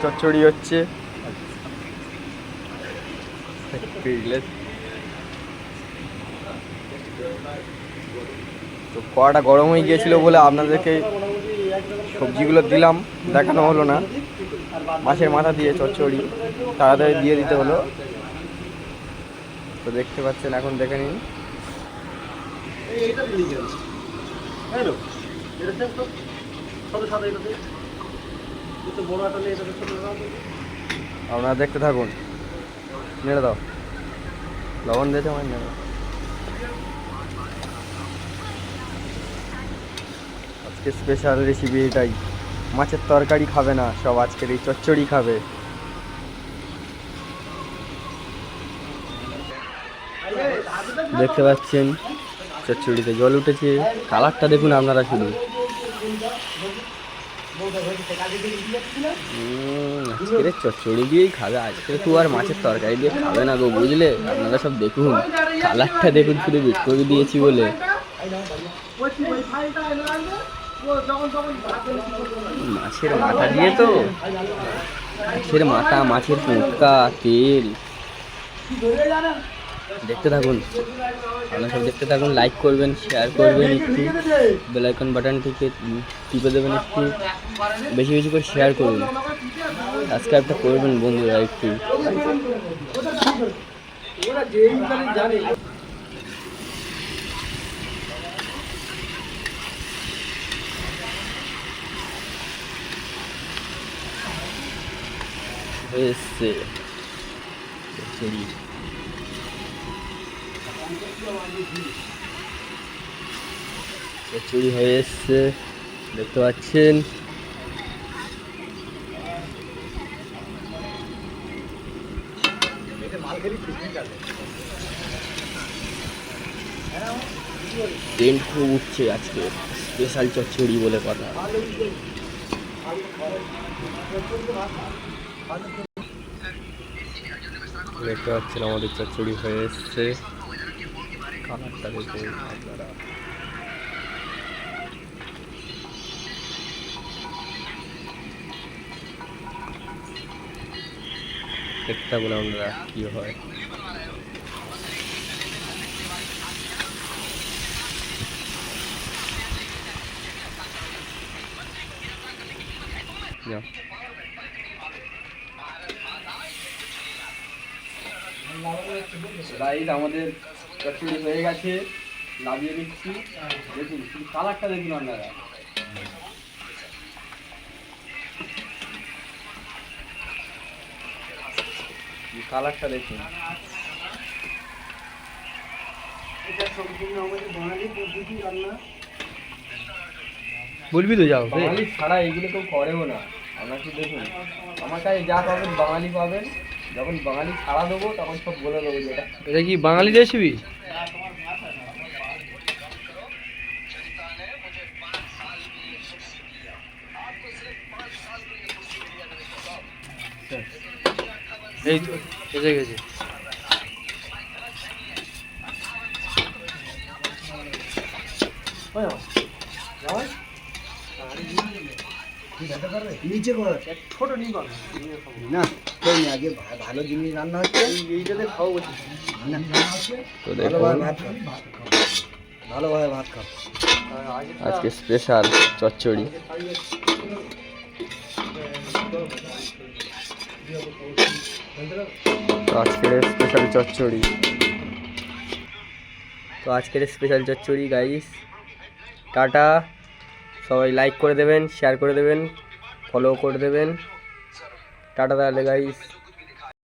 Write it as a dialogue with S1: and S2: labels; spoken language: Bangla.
S1: চচ্চড়ি হচ্ছে। তো কড়াটা গরম হয়ে গিয়েছিল বলে আপনাদেরকে সবজিগুলো দিলাম, দেখানো হলো না। মাছের মাথা দিয়ে চচ্চড়ি তাড়াতাড়ি দিয়ে দিতে হলো। তো দেখতে পাচ্ছেন, এখন দেখে নিন। আপনারা দেখতে থাকুন। নেড়ে দাও, লবণ দিয়েছে আমার নেড়ে। আজকে স্পেশাল রেসিপি এটাই। মাছের তরকারি খাবে না, সব আজকের এই চচ্চড়ি খাবে। দেখতে পাচ্ছেন চচ্চড়িতে জল উঠেছে, কালারটা দেখুন আপনারা শুধু। আজকের চচ্চড়ি দিয়েই খাবে, আজকে তো আর মাছের তরকারি দিয়ে খাবে না গো, বুঝলে? আপনারা সব দেখুন, কালারটা দেখুন শুধু, বিট করে দিয়েছি বলে। মাছের মাথা দিয়ে তো, মাছের মাথা, মাছের পোকা, তেল। দেখতে থাকুন, আপনারা সব দেখতে থাকুন। লাইক করবেন, শেয়ার করবেন, একটু বেল আইকন বাটনটিকে টিপে দেবেন, একটু বেশি বেশি করে শেয়ার করুন, সাবস্ক্রাইবটা করবেন বন্ধুরা একটু। এসছে চচ্চড়ি হয়ে এসছে, দেখতে পাচ্ছেন। ট্রেন্ড খুব উঠছে আজকে, স্পেশাল চচ্চড়ি বলে কথা। দেখতে পাচ্ছেন আমাদের চচ্চড়ি হয়ে এসছে, কালারটা দেখুন আপনারা। দেখতে বলে আমরা কি হয়। আমাদের চচ্চড়ি হয়ে গেছে, নামিয়ে নিচ্ছি। দেখুন শুধু কালারটা দেখুন আপনারা। কালারটা দেখুন। বলবি তো, যাও বাঙালি ছাড়া এগুলো কেউ করেও না। আপনার কি দেখুন, আমার কাছে যা পাবেন বাঙালি পাবেন। যখন বাঙালি ছাড়া দেবো তখন সব বলে দেবো যে এটা কি বাঙালি রেসিপি। এই তো এসে গেছে। নিচে ছোট নিয়ে না, আগে ভালো জিনিস রান্না হচ্ছে, এইটাতে খাও বলছি। ভালোভাবে ভাত খাও। আজকে স্পেশাল চচ্চড়ি। তো আজকের স্পেশাল চচ্চড়ি গাইস। টাটা, সবাই লাইক করে দেবেন, শেয়ার করে দেবেন, ফলো করে দেবেন। টাটা তাহলে গাইস।